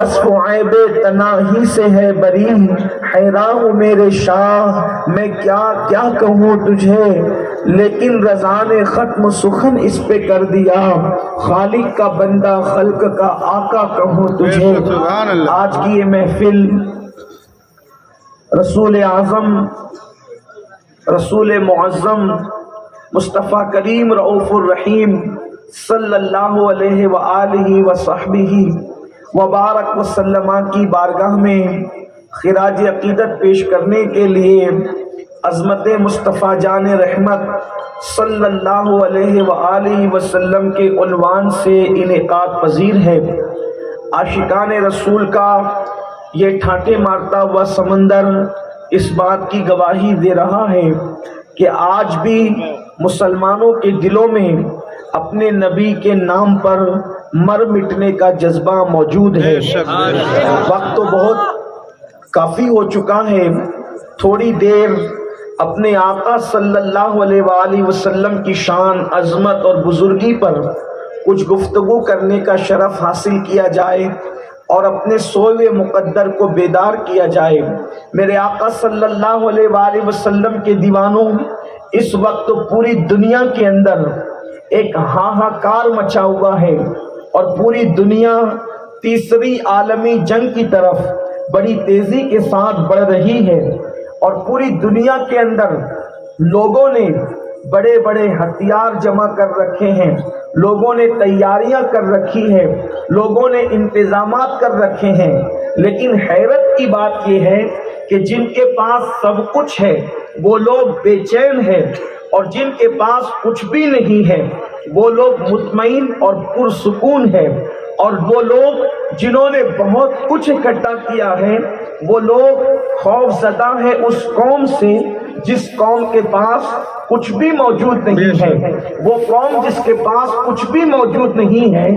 وصف عیب تناہی سے ہے بری، حیران ہوں میرے شاہ میں کیا کیا کہوں تجھے، لیکن رضا نے ختم سخن اس پہ کر دیا، خالق کا بندہ خلق کا آقا کہوں تجھے۔ آج کی یہ محفل رسول اعظم، رسول معظم مصطفیٰ کریم رؤوف الرحیم صلی اللہ علیہ وآلہ وصحبہ وبارک وسلم کی بارگاہ میں خراج عقیدت پیش کرنے کے لیے عظمت مصطفیٰ جان رحمت صلی اللہ علیہ وآلہ وسلم کے عنوان سے انعقاد پذیر ہے۔ عاشقان رسول کا یہ ٹھاٹے مارتا ہوا سمندر اس بات کی گواہی دے رہا ہے کہ آج بھی مسلمانوں کے دلوں میں اپنے نبی کے نام پر مر مٹنے کا جذبہ موجود ہے۔ وقت تو بہت کافی ہو چکا ہے، تھوڑی دیر اپنے آقا صلی اللہ علیہ وآلہ وسلم کی شان، عظمت اور بزرگی پر کچھ گفتگو کرنے کا شرف حاصل کیا جائے اور اپنے سوئے ہوئے مقدر کو بیدار کیا جائے۔ میرے آقا صلی اللہ علیہ وآلہ وسلم کے دیوانوں، اس وقت پوری دنیا کے اندر ایک ہاہاکار مچا ہوا ہے اور پوری دنیا تیسری عالمی جنگ کی طرف بڑی تیزی کے ساتھ بڑھ رہی ہے، اور پوری دنیا کے اندر لوگوں نے بڑے بڑے ہتھیار جمع کر رکھے ہیں، لوگوں نے تیاریاں کر رکھی ہیں، لوگوں نے انتظامات کر رکھے ہیں، لیکن حیرت کی بات یہ ہے کہ جن کے پاس سب کچھ ہے وہ لوگ بے چین ہیں، اور جن کے پاس کچھ بھی نہیں ہے وہ لوگ مطمئن اور پرسکون ہیں، اور وہ لوگ جنہوں نے بہت کچھ اکٹھا کیا ہے وہ لوگ خوف زدہ ہیں اس قوم سے جس قوم کے پاس کچھ بھی موجود نہیں ہے۔ وہ قوم جس کے پاس کچھ بھی موجود نہیں ہے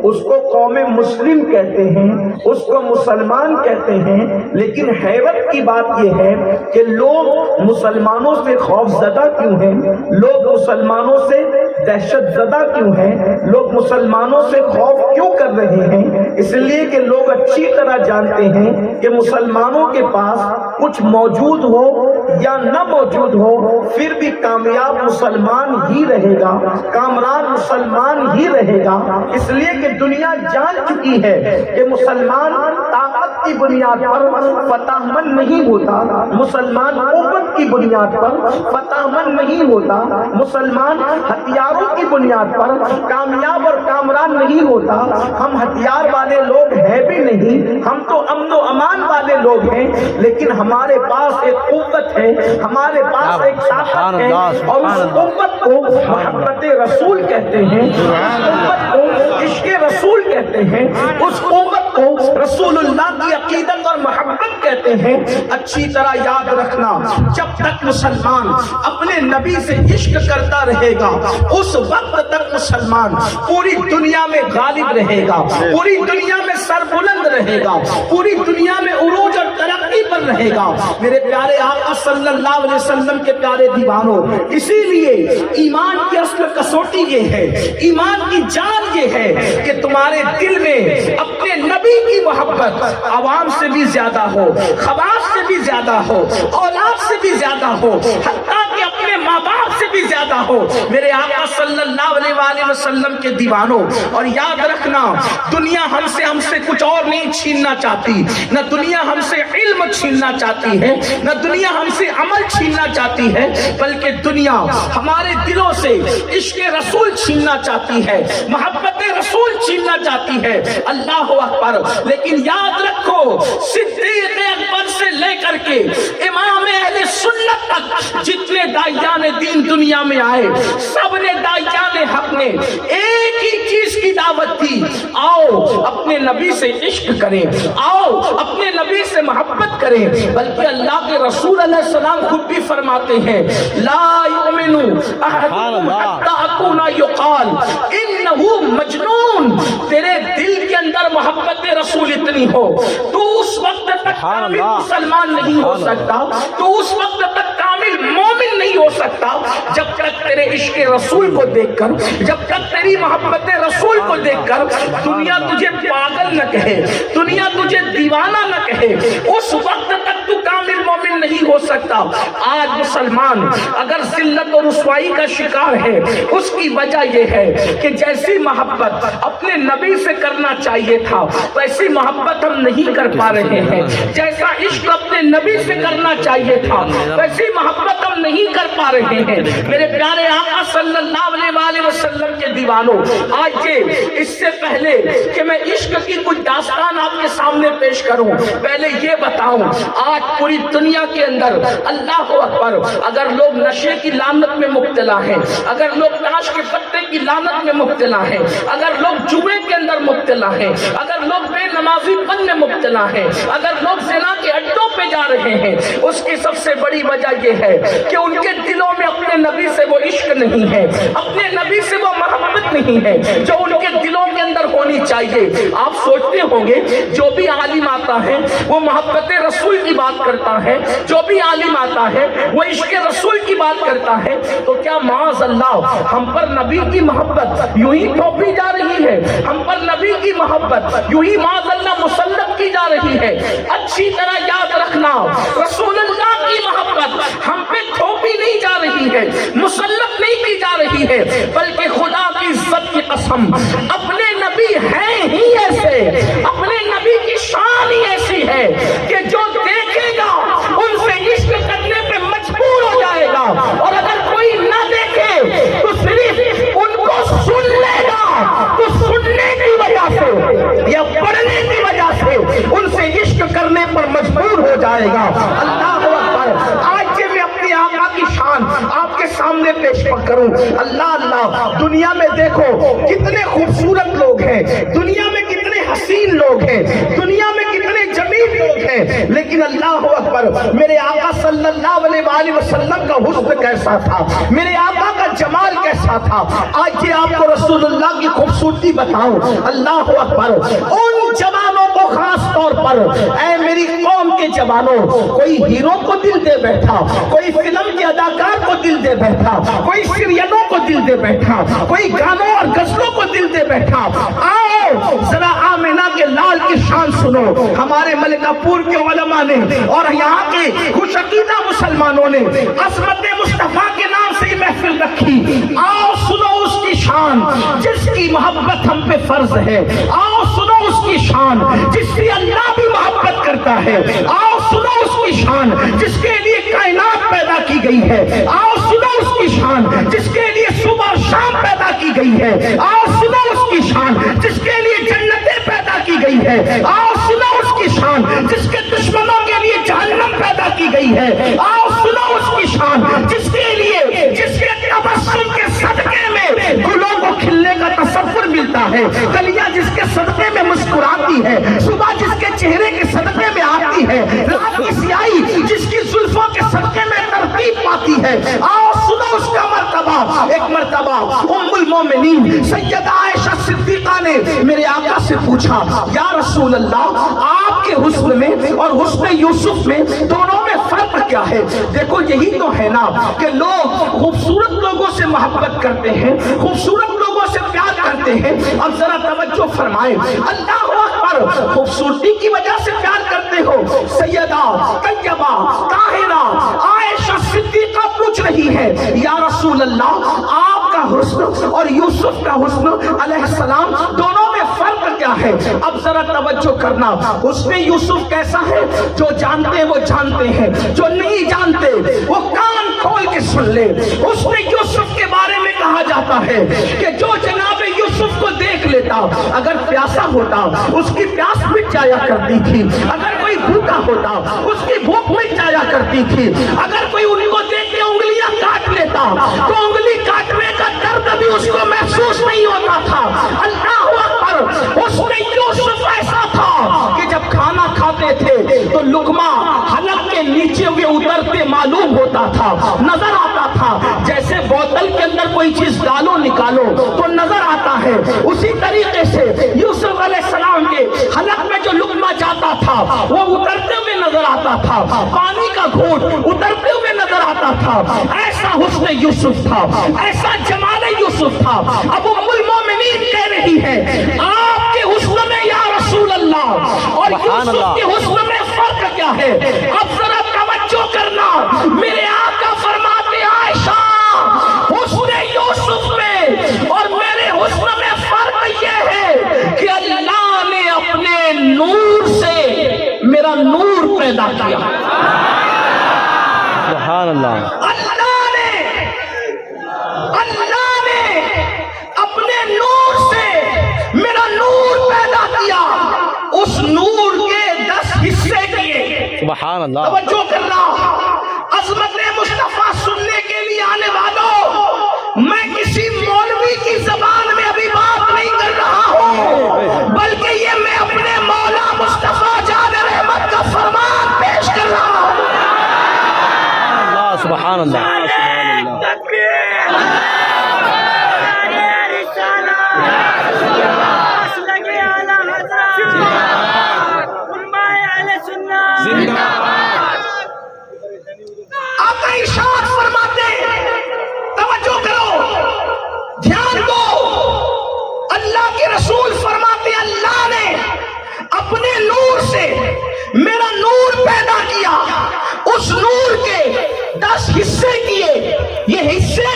اس کو قوم مسلم کہتے ہیں، اس کو مسلمان کہتے ہیں، لیکن حیرت کی بات یہ ہے کہ لوگ مسلمانوں سے خوف زدہ کیوں ہیں، لوگ مسلمانوں سے دہشت زدہ کیوں ہیں، لوگ مسلمانوں سے خوف کیوں کر رہے ہیں؟ اس لیے کہ لوگ اچھی طرح جانتے ہیں کہ مسلمانوں کے پاس کچھ موجود ہو یا نہ موجود ہو پھر بھی کامیاب مسلمان ہی رہے گا، کامران مسلمان ہی رہے گا۔ اس لیے کہ دنیا جان چکی ہے کہ مسلمان طاقت کی بنیاد پر فتح مند نہیں ہوتا، مسلمان قوت کی بنیاد پر فتح مند نہیں ہوتا، مسلمان ہتھیاروں کی بنیاد پر کامیاب اور کامران نہیں ہوتا۔ ہم ہتھیار والے لوگ ہیں بھی نہیں، ہم تو امن و امان والے لوگ ہیں، لیکن ہمارے پاس ایک قوت ہے، ہمارے پاس ایک طاقت ہے، اور اس قوت کو محبت رسول کہتے ہیں، اس قوت کو عشق رسول کہتے ہیں، اس قوت کو رسول اللہ کی عقیدت اور محبت کہتے ہیں۔ اچھی طرح یاد رکھنا، جب تک مسلمان اپنے نبی سے عشق کرتا رہے گا اس وقت تک مسلمان پوری دنیا میں غالب رہے گا، پوری دنیا میں سر بلند رہے گا، پوری دنیا میں عروج اور ترقی پر رہے گا۔ میرے پیارے آقا صلی اللہ علیہ وسلم کے پیارے دیوانوں، اسی لیے ایمان کی اصل کسوٹی یہ ہے، ایمان کی جان یہ ہے کہ تمہارے دل میں اپنے نبی کی محبت عوام سے بھی زیادہ ہو، خواص سے بھی زیادہ ہو، اولاد سے بھی زیادہ ہو، حتیٰ کہ اپنے ماں باپ سے بھی زیادہ ہو۔ میرے آقا صلی اللہ علیہ وآلہ وسلم کے دیوانوں، اور یاد رکھنا دنیا ہم سے کچھ اور نہیں چھیننا چاہتی، نہ دنیا ہم سے علم چھیننا چاہتی ہے، نہ دنیا ہم سے عمل چھیننا چاہتی ہے، بلکہ دنیا ہمارے دلوں سے عشق رسول چھیننا چاہتی ہے، محبت رسول چھیننا چاہتی ہے۔ اللہ اکبر۔ لیکن یاد رکھو صدیق اکبر سے لے کر کے امام اہل سنت تک جتنے داعیان دین دنیا میں آئے سب نے داعیان حق نے ایک ہی چیز کی دعوت دی، آؤ اپنے نبی سے عشق کریں، آؤ اپنے نبی سے محبت کریں۔ بلکہ اللہ کے رسول علیہ السلام خود بھی فرماتے ہیں لا یؤمن احدکم حتی اکون یقال انہ مجنون۔ تیرے دل کے اندر محبت رسول اتنی ہو تو اس وقت تک کامل مسلمان نہیں ہو سکتا، تو اس وقت تک کامل مومن نہیں ہو سکتا جب تک تیرے عشق رسول کو دیکھ کر، جب تک تیری محبت رسول کو دیکھ کر دنیا تجھے پاگل نہ کہے، دنیا تجھے دیوانہ نہ کہے اس وقت تک تو کامل مومن نہیں ہو سکتا۔ آج مسلمان اگر ذلت اور رسوائی کا شکار ہے، اس کی وجہ یہ ہے کہ جیسی محبت اپنے نبی سے کرنا چاہیے تھا ویسی محبت ہم نہیں کر پا رہے ہیں، جیسا عشق اپنے نبی سے کرنا چاہیے تھا ویسی محبت ہم نہیں کر پا رہے ہیں۔ میرے پیارے آقا صلی اللہ علیہ وسلم کے دیوانوں، آج اس سے پہلے کہ میں عشق کی کچھ داستان آپ کے سامنے پیش کروں، پہلے یہ بتاؤں آج پوری دنیا کے اندر اللہ اکبر اگر لوگ نشے کی لعنت میں مبتلا ہیں، اگر لوگ تاش کے پتے کی لعنت میں مبتلا ہیں، اگر لوگ جوئے کے اندر مبتلا ہیں، اگر لوگ بے نمازی پن میں مبتلا ہیں، اگر لوگ زنا کے اڈوں پہ جا رہے ہیں، اس کی سب سے بڑی وجہ یہ ہے کہ ان کے دلوں میں اپنے نبی سے وہ عشق نہیں ہے، اپنے نبی سے وہ محبت نہیں ہے جو ان کے دلوں کے اندر ہونی چاہیے۔ آپ سوچتے ہوں گے جو بھی عالم آتا ہے وہ محبت رسول کی بات کرتا ہے، جو بھی عالم آتا ہے وہ عشق رسول کی بات کرتا ہے، تو کیا معاذ اللہ ہم پر نبی کی محبت یوں ہی تھوپی جا رہی ہے؟ ہم پر نبی کی محبت یوں ہی معاذ اللہ مسلط کی جا رہی ہے؟ اچھی طرح یاد رکھنا، رسول اللہ کی محبت ہم پہ تھوپی نہیں جا رہی ہے، مسلط نہیں کی جا رہی ہے، بلکہ خدا کی عزت کی قسم اپنے نبی ہیں ہی ایسے، اپنے نبی کی شان ہی ایسی ہے کہ جو دیکھے گا ان سے عشق کرنے پہ مجبور ہو جائے گا، اور اگر کوئی نہ دیکھے تو صرف ان کو سن لے گا، تو سننے کی وجہ سے یا پڑھنے کی وجہ سے ان سے عشق کرنے پر مجبور ہو جائے گا۔ اللہ اکبر، آج میں اپنی آقا کی شان آپ کے سامنے پیش کروں۔ اللہ اللہ، دنیا میں دیکھو کتنے خوبصورت لوگ ہیں، دنیا میں کتنے حسین لوگ ہیں، دنیا میں کتنے جمیل لوگ ہیں، لیکن اللہ اکبر میرے آقا صلی اللہ علیہ وسلم کا حسن کیسا تھا، میرے آقا کا جمال کیسا تھا۔ آج یہ آپ کو رسول اللہ کی خوبصورتی بتاؤں۔ اللہ اکبر، ان جوانوں کو خاص طور پر، اے میری قوم کے جوانوں، کوئی ہیرو کو دل دے بیٹھا، کوئی فلم کے اداکار کو دل دے بیٹھا، کوئی سیریلوں کو دل دے بیٹھا، کوئی گانوں اور غزلوں کو دل دے بیٹھا، آؤ ذرا آمینہ کے لال کی شان سنو۔ ہمارے ملکہ پور کے علماء نے اور یہاں کے خوش عقیدہ مسلمانوں نے عظمت مصطفیٰ کے نام سے یہ محفل رکھی، آؤ سنو اس کی شان جس کی محبت ہم پہ فرض ہے، آؤ سنو اس کی شان جس سے اللہ بھی محبت کرتا ہے، آؤ سنو اس کی شان جس کے لیے کائنات پیدا کی گئی ہے، آؤ سنو اس کی شان جس کے لیے صبح اور شام پیدا کی گئی ہے، آؤ سنو اس کی شان جس کے لیے جنتیں پیدا کی گئی ہے، آؤ سنو اس کی شان جس کے دشمنوں کے لیے جہنم پیدا کی گئی ہے، آؤ سنو اس کی شان جس کے لیے، جس کے تبسم کے صدقے میں گلوں کو کھلنے کا تصور ملتا ہے، کلیاں جس کے صدقے میں مسکراتی ہے، صبح جس کے چہرے کے صدقے میں آتی ہے، رات کی سیاہی جس کی زلفوں کے صدقے میں ترتیب پاتی ہے۔ آؤ سنو اس کا مرتبہ۔ ایک مرتبہ ام المومنین سیدہ عائشہ صدیقہ نے میرے آقا سے پوچھا، یا رسول اللہ آپ کے حسن میں اور حسن یوسف میں دونوں میں فرق کیا ہے؟ دیکھو یہی تو ہے نا کہ لوگ خوبصورت لوگوں سے محبت کرتے ہیں، خوبصورت لوگوں سے پیار کرتے ہیں۔ اب ذرا توجہ فرمائیں، اللہ اکبر، خوبصورتی کی وجہ سے پیار کرتے ہو؟ سیدہ طیبہ طاہرہ عائشہ صدیقہ پوچھ رہی ہے، یا رسول اللہ آپ کا حسن اور یوسف کا حسن علیہ السلام دونوں میں فرق کیا ہے؟ اب ذرا توجہ کرنا، حسن یوسف کیسا ہے؟ جو جانتے ہیں وہ جانتے ہیں، جو نہیں جانتے وہ کان کھول کے سن لے۔ حسن یوسف کے بارے میں کہا جاتا ہے کہ جو جناب یوسف کو دیکھ لیتا، اگر پیاسا ہوتا اس کی پیاس مٹ جایا کرتی تھی، اگر کوئی بھوکا ہوتا اس کی بھوک مٹ جایا کرتی تھی، اگر کوئی ان کو دیکھ کے انگلیاں کاٹ لیتا تو انگلی کاٹنے کا درد بھی اس کو محسوس نہیں ہوتا تھا۔ اللہ اکبر، حسن یوسف ایسا تھا کہ جب کھانا کھاتے تھے تو لقمہ حلق کے نیچے ہوئے اترتے معلوم ہوتا تھا، نظر آتا تھا، جیسے بوتل کے اندر کوئی چیز ڈالو نکالو تو نظر آتا ہے، اسی طریقے سے یوسف علیہ السلام کے حلق میں جو لقمہ جاتا تھا وہ اترتے ہوئے نظر آتا تھا، پانی کا گھونٹ اترتے ہوئے نظر آتا تھا۔ ایسا حسن یوسف تھا، ایسا جمال یوسف تھا۔ اب ام المومنین کہہ رہی ہے، آپ کے حسن میں یا رسول اللہ اور یوسف کے حسن میں فرق کیا ہے؟ اب ذرا توجہ کرنا، میرے آقا فرماتے عائشہ حسن یوسف میں اور میرے حسن میں فرق یہ ہے کہ اللہ نے اپنے نور سے میرا نور پیدا کیا۔ سبحان اللہ۔ اللہ نے اپنے نور سے میرا نور پیدا کیا، اس نور کے 10 حصے کیے۔ سبحان اللہ۔ توجہ کرنا، عظمت مصطفیٰ سننے کے لیے آنے والوں، میں کسی مولوی کی زبان میں ابھی بات نہیں کر رہا ہوں، بلکہ یہ میں اپنے مولا مصطفیٰ جان رحمت کا فرمان پیش کر رہا ہوں۔ سبحان اللہ۔ آقا ارشاد فرماتے ہیں، توجہ کرو، دھیان دو، اللہ کے رسول فرماتے ہیں اللہ نے اپنے نور سے میرا نور پیدا کیا، اس نور کے 10 حصے کیے۔ یہ حصے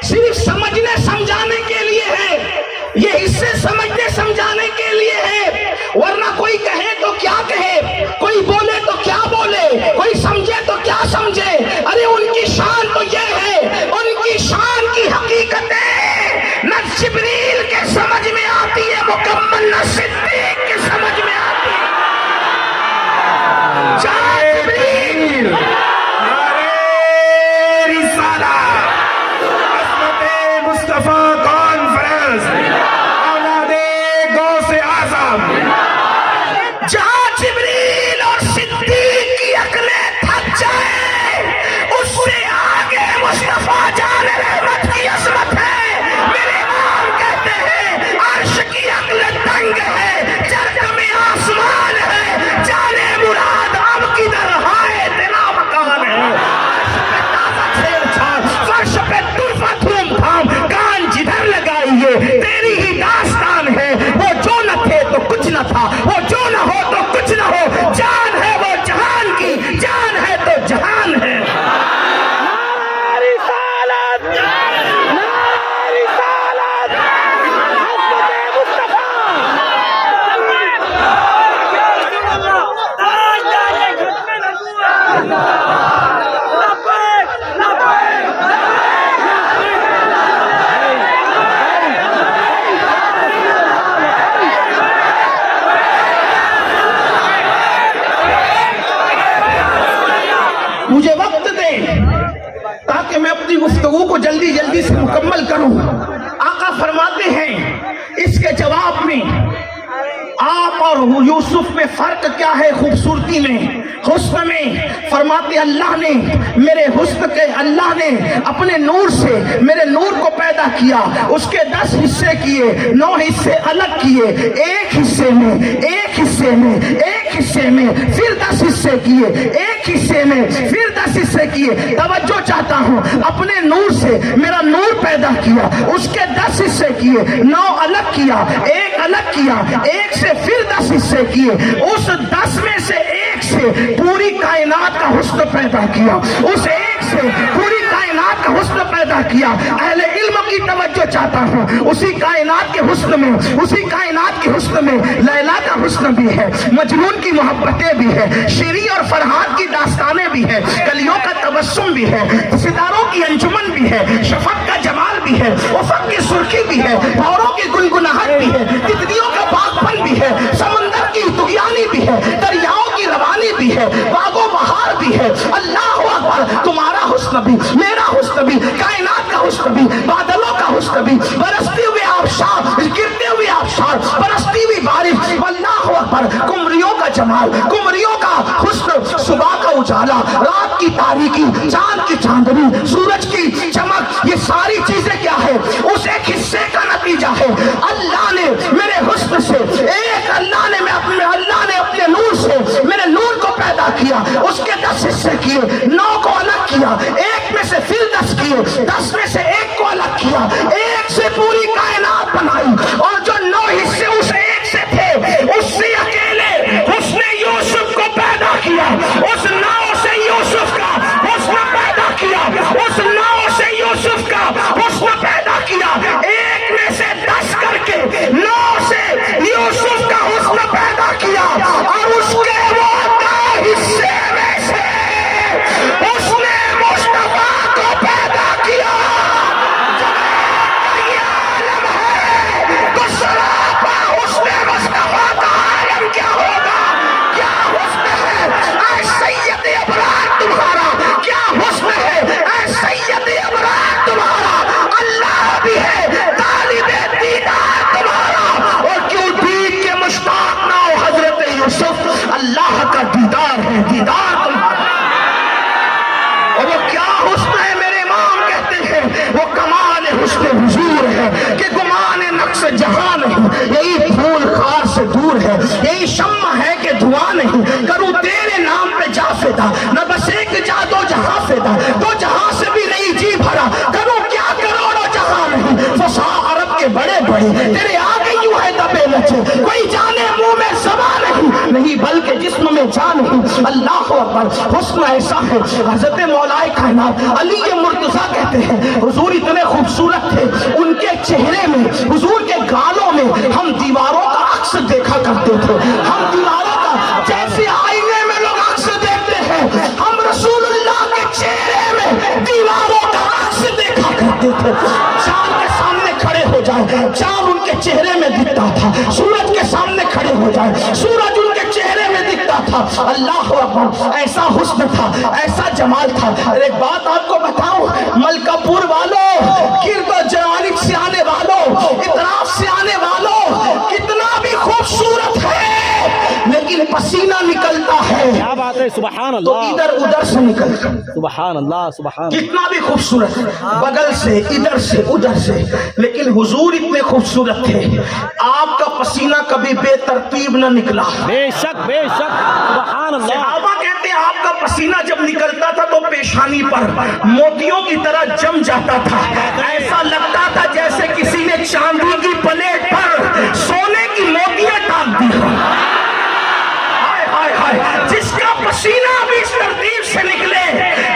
صرف سمجھنے سمجھانے کے لیے ہیں، یہ حصے سمجھنے سمجھانے کے لیے ہیں، ورنہ کوئی کہے تو کیا کہے، کوئی بولے تو کیا بولے، کوئی سمجھے تو کیا سمجھے۔ ارے ان کی شان تو یہ ہے، ان کی شان کی حقیقتیں نہ جبریل کے سمجھ میں آتی ہے مکمل، نہ صدیق کے سمجھ میں آتی ہے۔ جبریل مصطفیٰ کانفرنس اولاد غوث اعظم، جہاں جبریل اور صدیق کی عقلیں تھک جائیں، اس سے آگے مصطفیٰ جان رحمت کی عظمت ہے۔ میرے امام کہتے ہیں عرش کی عقل تنگ ہے، جرگ میں آسمان ہے، جانے مراد اب کدھر ہائے تیرا مکان ہے۔ فرش پہ طرفہ دھوم دھام، کان جدھر لگائیے تیری ہی داستان ہے۔ وہ جو نہ تھے تو کچھ نہ تھا، وہ جو نہ ہو تو کچھ نہ ہو، جان ہے وہ جہان کی، جان ہے تو جہان ہے۔ مجھے وقت دیں تاکہ میں اپنی گفتگو کو جلدی جلدی سے مکمل کروں۔ آقا فرماتے ہیں اس کے جواب میں آپ اور یوسف میں فرق کیا ہے؟ خوبصورتی میں، حسن میں۔ فرماتے اللہ نے میرے حسن کے، اللہ نے اپنے نور سے میرے نور کو پیدا کیا، اس کے 10 حصے کیے، 9 حصے الگ کیے، ایک حصے میں پھر 10 حصے کیے، ایک حصے میں پھر 10 حصے کیے۔ توجہ چاہتا ہوں، اپنے نور سے میرا نور پیدا کیا، اس کے 10 حصے کیے، 9 الگ کیا، ایک الگ کیا، ایک سے پھر 10 حصے کیے، اس 10 میں سے ایک سے پوری کائنات کا حسن پیدا کیا، اس ایک سے پوری کائنات کا حسن پیدا کیا۔ اہل علم کی توجہ چاہتا ہوں، اسی کائنات کے حسن میں، اسی کائنات کے حسن میں لیلا کا حسن بھی ہے، مجنون کی محبتیں بھی ہے، شیری اور فرحات کی داستانیں بھی ہے، کلیوں کا تبسم بھی ہے، ستاروں کی انجمن بھی ہے، شفق کا جمال بھی ہے، افق کی سرخی بھی ہے، بھوروں کی گنگناہٹ بھی ہے، تتلیوں کا باغپن بھی ہے، سمندر کی طغیانی بھی ہے، دریاؤں کی روانی بھی ہے، باغ و بہار بھی ہے۔ اللہ اکبر، تمہارا حسن بھی، میرا حسن بھی، کائنات کا حسن بھی، بادلوں کا حسن بھی، برستے ہوئے آبشار، گرتے ہوئے آبشار، برستی ہوئی بارش، اللہ اکبر، کمریوں کا جمال، کمریوں کا حسن، صبح کا اجالا، رات کی تاریکی، چاند کی چاندنی، سورج کی چمک، یہ ساری چیزیں کیا ہے؟ اس ایک حصے کا نتیجہ ہے۔ اللہ نے میرے حسن سے اللہ نے اپنے نور سے میرے نور کو پیدا کیا، اس کے 10 حصے کیے، 9 کو الگ کیا، ایک میں سے پھر 10 کیے، 10 میں سے ایک کو الگ کیا، ایک سے پوری کائنات بنائی، اور جو 9 حصے اس ایک سے تھے، اس سے اکیلے دیدار تمہارا. اور وہ کیا حسن ہے میرے امام کہتے ہیں, وہ کمال حسن حضور ہے کہ گمان نقص جہاں نہیں, یہی پھول خار سے دور ہے, یہی شمع ہے کہ دھواں نہیں, کروں تیرے نام پہ جا فدا, نہ بس ایک جا دو جہاں فدا, دو جہاں سے بھی نہیں جی بھرا, کروں کیا کروڑوں جہاں نہیں, فصاح عرب کے بڑے بڑے تیرے آگے یوں ہے دبے لچے, کوئی جانے منہ میں زبان نہیں بلکہ جسم میں جان نہیں. اللہ اکبر, حسن ایسا ہے. حضرت مولا کائنات علی مرتضیٰ کہتے ہیں حضور اتنے خوبصورت تھے, ان کے چہرے میں, حضور کے گالوں میں ہم دیواروں کا عکس دیکھا کرتے تھے. ہم دیواروں کا جیسے آئینے میں لوگ عکس دیکھتے ہیں, ہم رسول اللہ کے چہرے میں دیواروں کا عکس دیکھا کرتے تھے. چاند کے سامنے کھڑے ہو جائے, چاند ان کے چہرے میں دکھتا تھا. سورج کے سامنے کھڑے ہو جائے, سورج ان کے چہرے میں دکھتا تھا. اللہ اکبر, ایسا حسن تھا, ایسا جمال تھا. ایک بات آپ کو بتاؤں, ملکہ پور والوں, گرد و جوانب سے آنے والوں, اطراف سے آنے والوں, کتنا بھی خوبصورت ہے لیکن پسینہ نکلتا ہے. کیا بات ہے, سبحان تو اللہ, ادھر ادھر سے نکلتا, سبحان اللہ, سبحان اللہ. کتنا بھی خوبصورت, بغل سے, ادھر سے, ادھر سے, لیکن حضور اتنے خوبصورت تھے, آپ کا پسینہ کبھی بے ترتیب نہ نکلا. بے شک, بے شک, سبحان اللہ. صحابہ کہتے ہیں آپ کا پسینہ جب نکلتا تھا تو پیشانی پر موتیوں کی طرح جم جاتا تھا. ایسا لگتا تھا جیسے کسی نے چاندی کی پلیٹ پر سونے کی موتیاں ڈال دی. ہائے ہائے ہائے, جس کا پسینہ بھی اس ترتیب سے نکلے,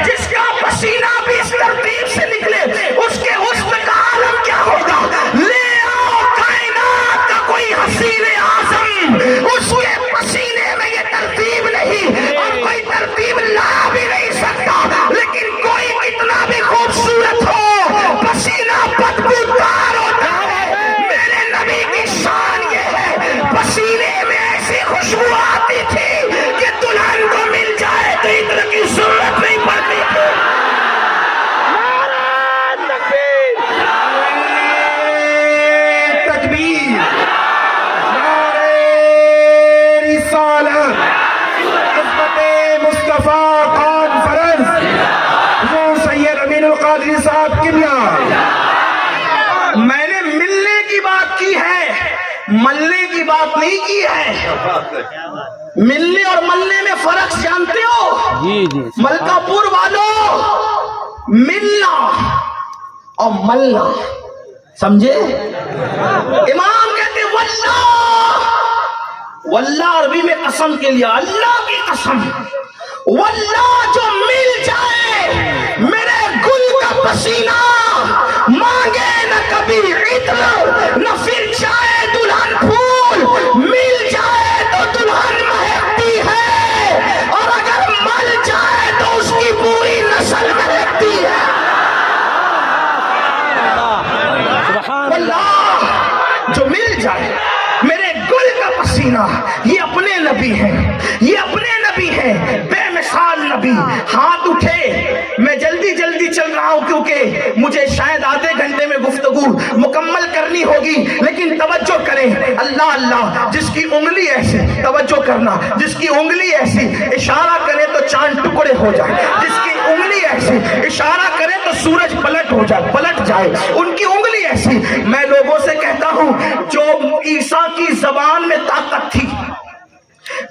جس کا پسینہ بھی اس ترتیب سے نکلے, اس کے حسن کا عالم کیا ہوگا. لے آؤ کائنات کا کوئی حسین اعظم, اس کے پسینے میں یہ ترتیب نہیں, اور کوئی ترتیب لا بھی نہیں سکتا. لیکن کوئی کتنا بھی خوبصورت ہو, پسینہ بدبودار ہوتا ہے. میرے نبی کی شان یہ ہے, پسینے میں ایسی خوشبو آتی تھی کہ دلہن کو مل جائے تو اتنا کی ضرورت نہیں پڑتی تھی. تکبیر, رسالت, عظمت مصطفیٰ کانفرنس, حضور سید امین القادری صاحب کبلا. میں نے ملنے کی بات کی ہے, ملنے کی بات نہیں کی ہے. ملنے اور ملنے میں فرق جانتے ہو؟ جی جی, ملکہ پور والوں, ملنا اور ملنا سمجھے. امام کہتے واللہ, واللہ عربی میں قسم کے لیے, اللہ کی قسم, واللہ جو مل جائے میرے گل کا پسینہ, مانگے نہ کبھی عطر, نہ پھر جائے دلہن پھول, مل جائے تو دلہن مہکتی ہے, اور اگر مل جائے تو اس کی پوری نسل مہکتی ہے. سبحان اللہ. اللہ جو مل جائے میرے گل کا پسینہ, یہ اپنے نبی ہیں, یہ اپنے نبی ہیں, بے مثال نبی. ہاتھ اٹھے, میں جلدی جلدی چل رہا ہوں کیونکہ مجھے شاید آدھے گھنٹے میں گفتگو مکمل کرنی ہوگی, لیکن توجہ کریں. اللہ اللہ, جس کی انگلی ایسی, توجہ کرنا, جس کی انگلی ایسی اشارہ کرے تو چاند ٹکڑے ہو جائے, جس کی انگلی ایسی اشارہ کرے تو سورج پلٹ جائے, ان کی انگلی ایسی. میں لوگوں سے کہتا ہوں, جو عیسیٰ کی زبان میں طاقت تھی,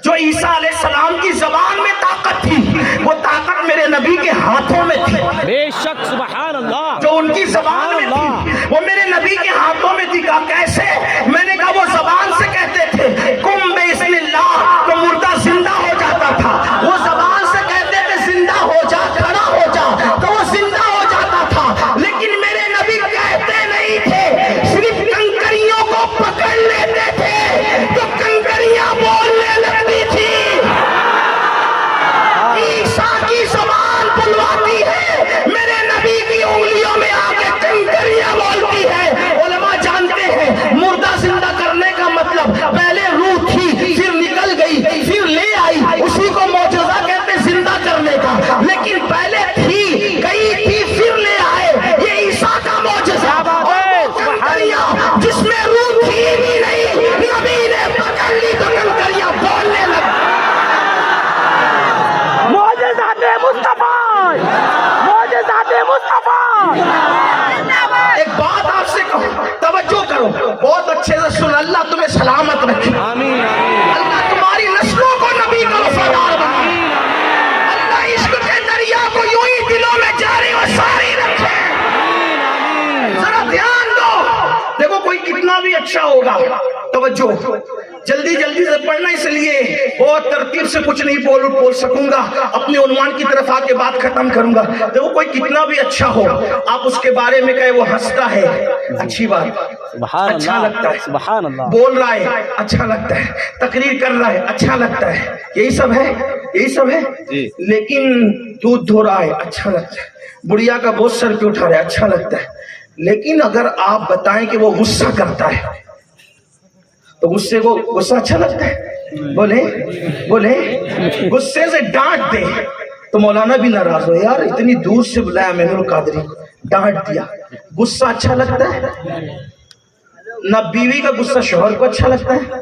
جو عیسیٰ علیہ السلام کی زبان میں طاقت تھی, وہ طاقت میرے نبی کے ہاتھوں میں تھی. بے شک, سبحان اللہ. جو ان کی زبان میں تھی وہ میرے نبی کے ہاتھوں میں تھی. کہا کیسے؟ میں نے کہا وہ زبان سے کہتے تھے کم بسم اللہ, تو مردہ زندہ ہو جاتا تھا. وہ زبان سے کہتے تھے زندہ ہو جا, کھڑا ہو جا, تو وہ زندہ ہو جاتا تھا. لیکن میرے نبی کہتے نہیں تھے, صرف کنکریوں کو پکڑ لیتے تھے تو کنکریاں بولنے لگتی تھی. عیسیٰ کی زبان بلواتی ہے, میرے نبی کی انگلیوں میں آ کے کنکریاں بولتی ہے. علماء جانتے ہیں مردہ توجہ جلدی جلدی سے پڑھنا، اس لیے بہت ترتیب سے کچھ نہیں بول سکوں گا، اپنے عنوان کی طرف آ کے بات ختم کروں گا۔ دیکھو کوئی کتنا بھی اچھا ہو، آپ اس کے بارے میں کہے وہ ہنستا ہے، اچھی بات، سبحان اچھا اللہ لگتا ہے، سبحان اللہ بول رہا ہے اچھا لگتا ہے، تقریر کر رہا ہے اچھا لگتا ہے، یہی سب ہے، یہی سب ہے۔ لیکن دودھ دھو رہا ہے اچھا لگتا ہے، بڑھیا کا بوجھ سر پہ اٹھا رہا ہے اچھا لگتا ہے۔ لیکن اگر آپ بتائیں کہ وہ غصہ کرتا ہے تو غصے کو غصہ اچھا لگتا ہے؟ بولے غصے سے ڈانٹ دے تو مولانا بھی ناراض ہو، یار اتنی دور سے بلایا مین القادری کو، ڈانٹ دیا، غصہ اچھا لگتا ہے؟ نہ بیوی کا غصہ شوہر کو اچھا لگتا ہے،